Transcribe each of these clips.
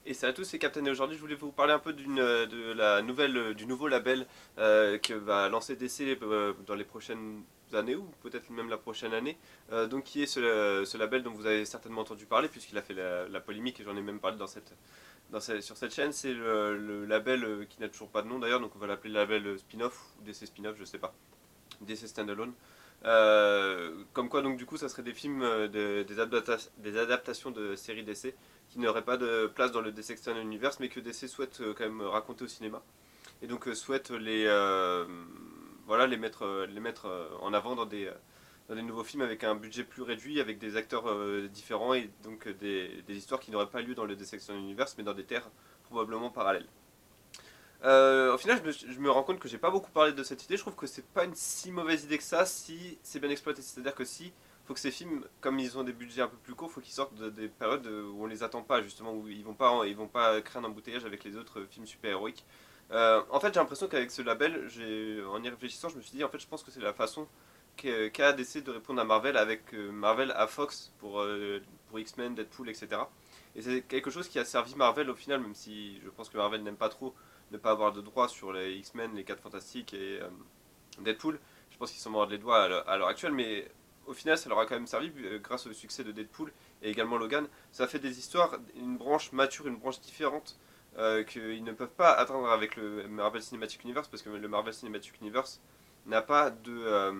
Et salut à tous, c'est Captain et aujourd'hui je voulais vous parler un peu de la nouvelle, du nouveau label que va lancer DC dans les prochaines années ou peut-être même la prochaine année. Donc qui est ce label dont vous avez certainement entendu parler puisqu'il a fait la polémique et j'en ai même parlé sur cette chaîne. C'est le label qui n'a toujours pas de nom d'ailleurs, donc on va l'appeler le label spin-off ou DC spin-off, je sais pas. DC Standalone. Comme quoi donc du coup ça serait des films, des adaptations de séries DC qui n'auraient pas de place dans le DC Extended Universe mais que DC souhaite quand même raconter au cinéma. Et donc souhaite voilà, les mettre en avant dans des nouveaux films avec un budget plus réduit, avec des acteurs différents et donc des histoires qui n'auraient pas lieu dans le DC Extended Universe mais dans des terres probablement parallèles. Au final, je me rends compte que j'ai pas beaucoup parlé de cette idée. Je trouve que c'est pas une si mauvaise idée que ça si c'est bien exploité. C'est-à-dire que si faut que ces films, comme ils ont des budgets un peu plus courts, faut qu'ils sortent des périodes où on les attend pas justement, où ils vont pas créer un embouteillage avec les autres films super-héroïques. En fait, j'ai l'impression qu'avec ce label, en y réfléchissant, je me suis dit, en fait, je pense que c'est la façon qu'a d'essayer de répondre à Marvel avec Marvel à Fox pour X-Men, Deadpool, etc. Et c'est quelque chose qui a servi Marvel au final, même si je pense que Marvel n'aime pas trop ne pas avoir de droits sur les X-Men, les 4 Fantastiques et Deadpool. Je pense qu'ils s'en mordent les doigts à l'heure actuelle, mais au final, ça leur a quand même servi grâce au succès de Deadpool et également Logan. Ça fait des histoires, une branche mature, une branche différente qu'ils ne peuvent pas atteindre avec le Marvel Cinematic Universe parce que le Marvel Cinematic Universe n'a pas de.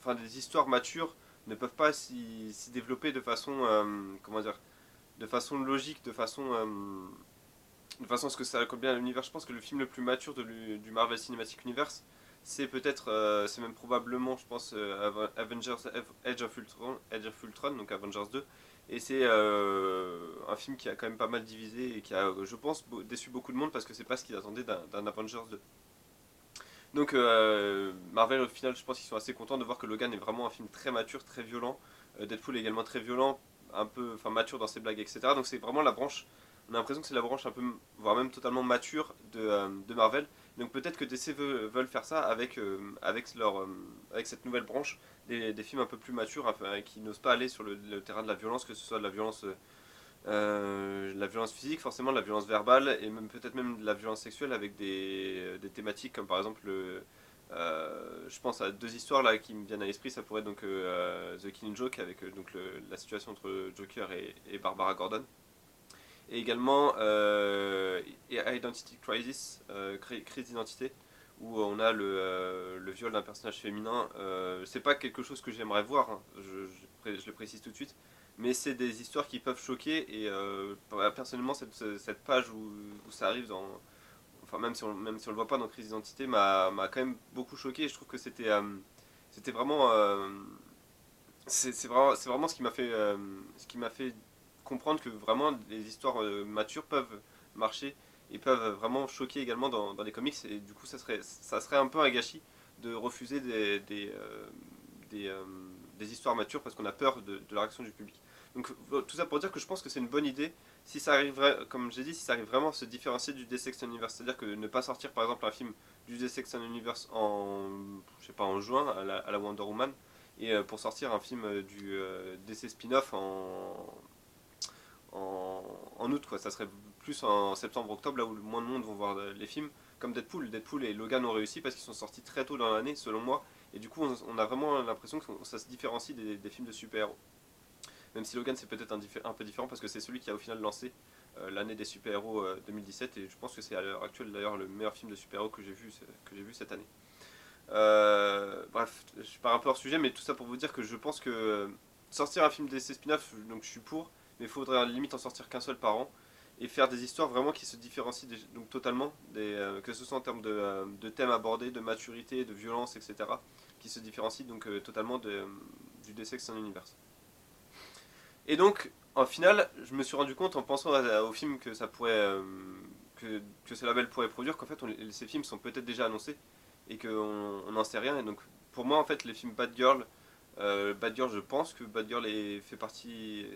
Enfin, des histoires matures ne peuvent pas s'y développer de façon. Comment dire, de façon logique, de façon à ce que ça colle bien à l'univers. Je pense que le film le plus mature du Marvel Cinematic Universe, c'est peut-être, c'est même probablement, je pense, Avengers Age of Ultron, donc Avengers 2. Et c'est un film qui a quand même pas mal divisé et qui a, je pense, déçu beaucoup de monde parce que c'est pas ce qu'ils attendaient d'un Avengers 2. Donc Marvel au final je pense qu'ils sont assez contents de voir que Logan est vraiment un film très mature, très violent. Deadpool est également très violent, un peu enfin mature dans ses blagues, etc. Donc c'est vraiment la branche, on a l'impression que c'est la branche un peu, voire même totalement mature de Marvel. Donc peut-être que DC veulent faire ça avec cette nouvelle branche, des films un peu plus matures, enfin, qui n'osent pas aller sur le terrain de la violence, que ce soit de la violence physique, forcément, de la violence verbale et même peut-être même de la violence sexuelle avec des thématiques comme par exemple je pense à deux histoires là qui me viennent à l'esprit. Ça pourrait être donc The Killing Joke avec la situation entre Joker et Barbara Gordon. Et également Identity Crisis, crise d'identité, où on a le viol d'un personnage féminin. C'est pas quelque chose que j'aimerais voir, hein, je le précise tout de suite, mais c'est des histoires qui peuvent choquer. Et personnellement, cette page où ça arrive enfin même si on le voit pas dans Crise d'identité, m'a quand même beaucoup choqué. Et je trouve que c'était vraiment, c'est vraiment ce qui m'a fait comprendre que vraiment les histoires matures peuvent marcher et peuvent vraiment choquer également dans les comics. Et du coup, ça serait un peu un gâchis de refuser des, euh, des histoires matures parce qu'on a peur de la réaction du public. Donc tout ça pour dire que je pense que c'est une bonne idée si ça arrive, comme j'ai dit, si ça arrive vraiment à se différencier du DC Extended Universe. C'est-à-dire que ne pas sortir par exemple un film du DC Extended Universe je sais pas, en juin à la Wonder Woman et pour sortir un film du DC spin-off en août, quoi. Ça serait plus en septembre-octobre, là où le moins de monde vont voir les films. Comme Deadpool. Deadpool et Logan ont réussi parce qu'ils sont sortis très tôt dans l'année, selon moi. Et du coup, on a vraiment l'impression que ça se différencie des films de super-héros. Même si Logan, c'est peut-être un peu différent parce que c'est celui qui a au final lancé l'année des super-héros 2017. Et je pense que c'est à l'heure actuelle d'ailleurs le meilleur film de super-héros que j'ai vu cette année. Bref, je pars un peu hors sujet, mais tout ça pour vous dire que je pense que sortir un film DC spin-off, donc je suis pour, mais il faudrait limite en sortir qu'un seul par an et faire des histoires vraiment qui se différencient donc totalement, que ce soit en termes de thèmes abordés, de maturité, de violence, etc., qui se différencient donc totalement du DC Extended Universe. Et donc, en final, je me suis rendu compte en pensant au film que ça pourrait, que ce label pourrait produire, qu'en fait, ces films sont peut-être déjà annoncés et qu'on n'en sait rien. Et donc, pour moi, en fait, les films Bad Girl, je pense que Bad Girl fait partie,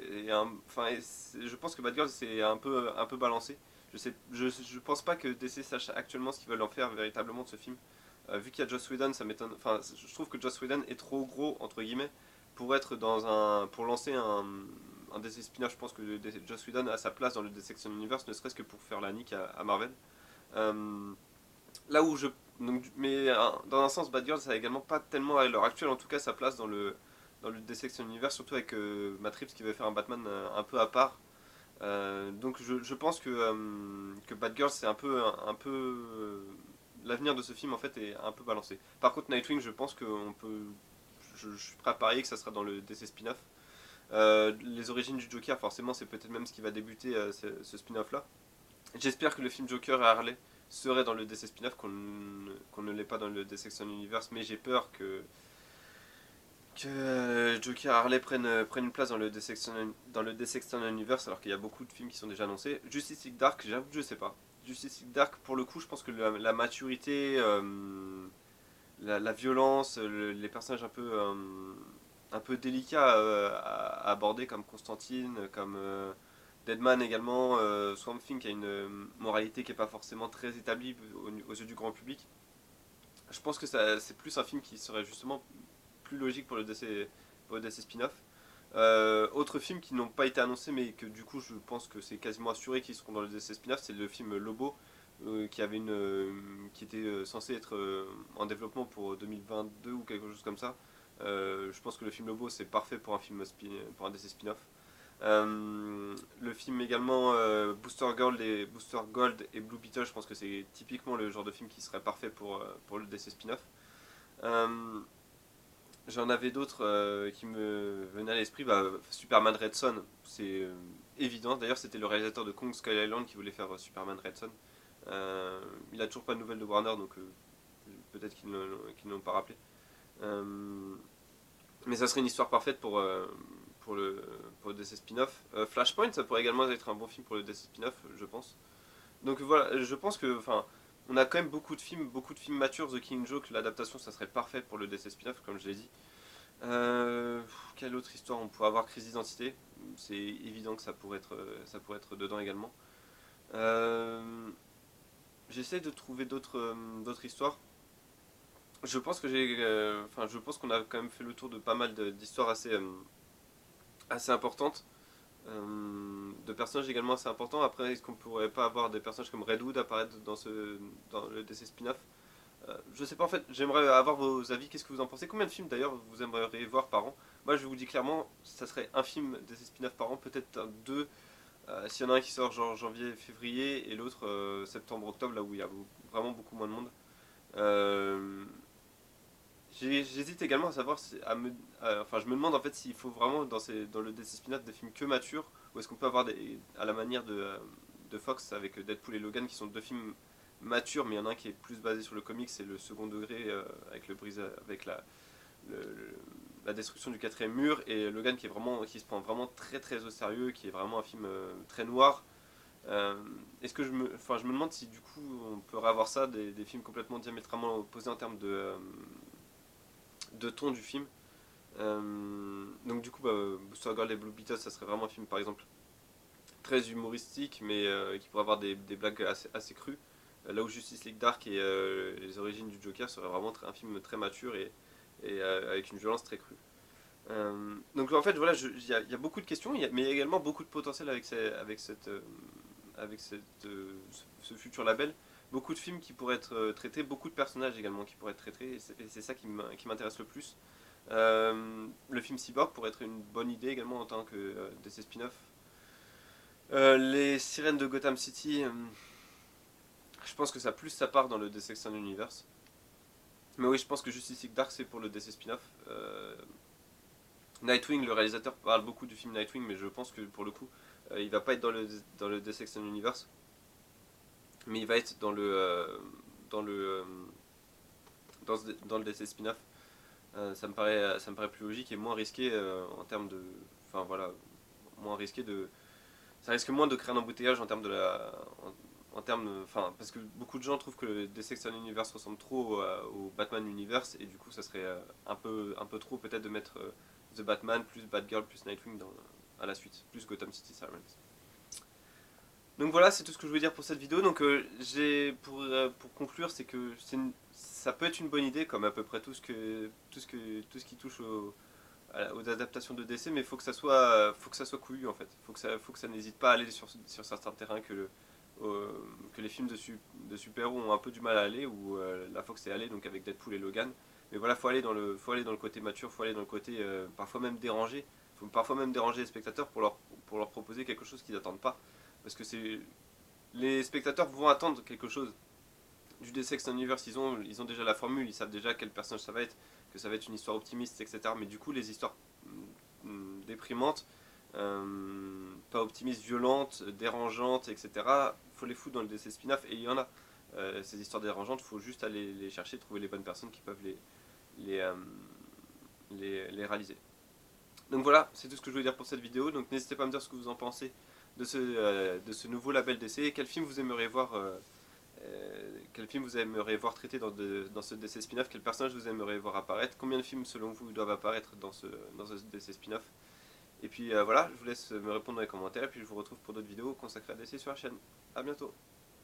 enfin, je pense que Bad Girl c'est un peu balancé. Je pense pas que DC sache actuellement ce qu'ils veulent en faire véritablement de ce film. Vu qu'il y a Joss Whedon, ça m'étonne. Enfin, je trouve que Joss Whedon est trop gros entre guillemets pour être pour lancer un DC spin-off, je pense que Joss Whedon a sa place dans le DC Extended Universe, ne serait-ce que pour faire la nique à Marvel. Euh, Là où je. Donc, mais dans un sens, Batgirl, ça a également pas tellement, à l'heure actuelle en tout cas, sa place dans le DC Extended Universe, surtout avec Matt Reeves qui veut faire un Batman un peu à part. Donc je pense que Batgirl, c'est un peu l'avenir de ce film en fait est un peu balancé. Par contre, Nightwing, je pense qu'on peut. Je suis prêt à parier que ça sera dans le DC spin-off. Les origines du Joker, forcément, c'est peut-être même ce qui va débuter ce spin-off là. J'espère que le film Joker et Harley serait dans le DC spin-off, qu'on ne l'est pas dans le DC Extended Universe, mais j'ai peur que Joker et Harley prennent une place dans le DC Extended Universe, alors qu'il y a beaucoup de films qui sont déjà annoncés. Justice League Dark, j'avoue que je sais pas. Justice League Dark, pour le coup, je pense que la maturité, la violence, les personnages un peu délicats à aborder, comme Constantine, comme Deadman également, Swamp Thing qui a une moralité qui n'est pas forcément très établie aux yeux du grand public. Je pense que c'est plus un film qui serait justement plus logique pour le DC spin-off. Autres films qui n'ont pas été annoncés mais que du coup je pense que c'est quasiment assuré qu'ils seront dans le DC spin-off, c'est le film Lobo qui était censé être en développement pour 2022 ou quelque chose comme ça. Je pense que le film Lobo c'est parfait pour pour un DC spin-off. Le film également Booster Gold et Blue Beetle, je pense que c'est typiquement le genre de film qui serait parfait pour le DC spin-off. Euh, J'en avais d'autres qui me venaient à l'esprit. Superman Red Son, c'est évident. D'ailleurs, c'était le réalisateur de Kong Skull Island qui voulait faire Superman Red Son. Il a toujours pas de nouvelles de Warner, donc peut-être qu'ils ne l'ont pas rappelé. Euh, mais ça serait une histoire parfaite pour le, pour le DC spin-off. Flashpoint, ça pourrait également être un bon film pour le DC spin-off, je pense. Donc voilà, je pense que, enfin, on a quand même beaucoup de films matures. The Killing Joke, l'adaptation, ça serait parfait pour le DC spin-off, comme je l'ai dit. Quelle autre histoire on pourrait avoir? Crise d'identité, c'est évident que ça pourrait être dedans également. Euh, J'essaie de trouver d'autres histoires. Je pense qu'on a quand même fait le tour de pas mal d'histoires assez importantes, de personnages également assez importants. Après, est-ce qu'on pourrait pas avoir des personnages comme Redwood apparaître dans le DC spin-off? Je sais pas en fait, j'aimerais avoir vos avis, qu'est-ce que vous en pensez? Combien de films d'ailleurs vous aimeriez voir par an? Moi je vous dis clairement, ça serait un film DC spin-off par an, peut-être deux, s'il y en a un qui sort genre janvier, février et l'autre septembre, octobre, là où il y a vraiment beaucoup moins de monde. Euh, J'hésite également à savoir, enfin je me demande en fait s'il faut vraiment dans le DC spin-off des films que matures, ou est-ce qu'on peut avoir à la manière de Fox avec Deadpool et Logan qui sont deux films matures, mais il y en a un qui est plus basé sur le comics, c'est le second degré avec avec la destruction du quatrième mur, et Logan qui se prend vraiment très très au sérieux, qui est vraiment un film très noir. Euh, Est-ce que je me demande si du coup on pourrait avoir ça, des films complètement diamétralement opposés en termes de ton du film. Donc du coup, Booster Gold et Blue Beetle, ça serait vraiment un film par exemple très humoristique, mais qui pourrait avoir des blagues assez crues. Là où Justice League Dark et les origines du Joker seraient vraiment un film très mature et avec une violence très crue. Donc en fait, voilà, il y a beaucoup de questions, mais il y a également beaucoup de potentiel avec ce futur label. Beaucoup de films qui pourraient être traités, beaucoup de personnages également qui pourraient être traités, et c'est ça qui m'intéresse le plus. Le film Cyborg pourrait être une bonne idée également en tant que DC spin-off. Les sirènes de Gotham City, je pense que ça part dans le DC Extended Universe. Mais oui, je pense que Justice League Dark c'est pour le DC spin-off. Nightwing, le réalisateur parle beaucoup du film Nightwing, mais je pense que pour le coup, il va pas être dans le DC Extended Universe, mais il va être dans le, euh, dans le DC spin-off. Ça me paraît plus logique et moins risqué en termes de. Enfin voilà, moins risqué de. Ça risque moins de créer un embouteillage en termes de la. En termes de, enfin, parce que beaucoup de gens trouvent que le DC Extended Universe ressemble trop au Batman Universe et du coup ça serait un peu trop peut-être de mettre The Batman plus Batgirl plus Nightwing à la suite, plus Gotham City Sirens. Donc voilà, c'est tout ce que je voulais dire pour cette vidéo. Donc pour conclure, c'est que ça peut être une bonne idée, comme à peu près tout ce qui touche aux adaptations de DC, mais faut que ça soit couillu en fait. Faut que ça n'hésite pas à aller sur certains terrains que les films de super-héros ont un peu du mal à aller, où la Fox est allée, donc avec Deadpool et Logan. Mais voilà, faut aller dans le côté mature, faut aller dans le côté parfois même dérangé. Faut parfois même déranger les spectateurs pour leur proposer quelque chose qu'ils n'attendent pas. Parce que les spectateurs vont attendre quelque chose du DC Extended Universe. Ils ont déjà la formule, ils savent déjà quel personnage ça va être, que ça va être une histoire optimiste, etc. Mais du coup, les histoires déprimantes, pas optimistes, violentes, dérangeantes, etc., faut les foutre dans le DC spin-off, et il y en a. Ces histoires dérangeantes, faut juste aller les chercher, trouver les bonnes personnes qui peuvent les, euh, les réaliser. Donc voilà, c'est tout ce que je voulais dire pour cette vidéo. Donc n'hésitez pas à me dire ce que vous en pensez de ce nouveau label DC. Quel film vous aimeriez voir quel film vous aimeriez voir traité dans ce DC spin-off? Quel personnage vous aimeriez voir apparaître? Combien de films selon vous doivent apparaître dans ce DC spin-off? Et puis voilà, je vous laisse me répondre dans les commentaires et puis je vous retrouve pour d'autres vidéos consacrées à DC sur la chaîne. A bientôt.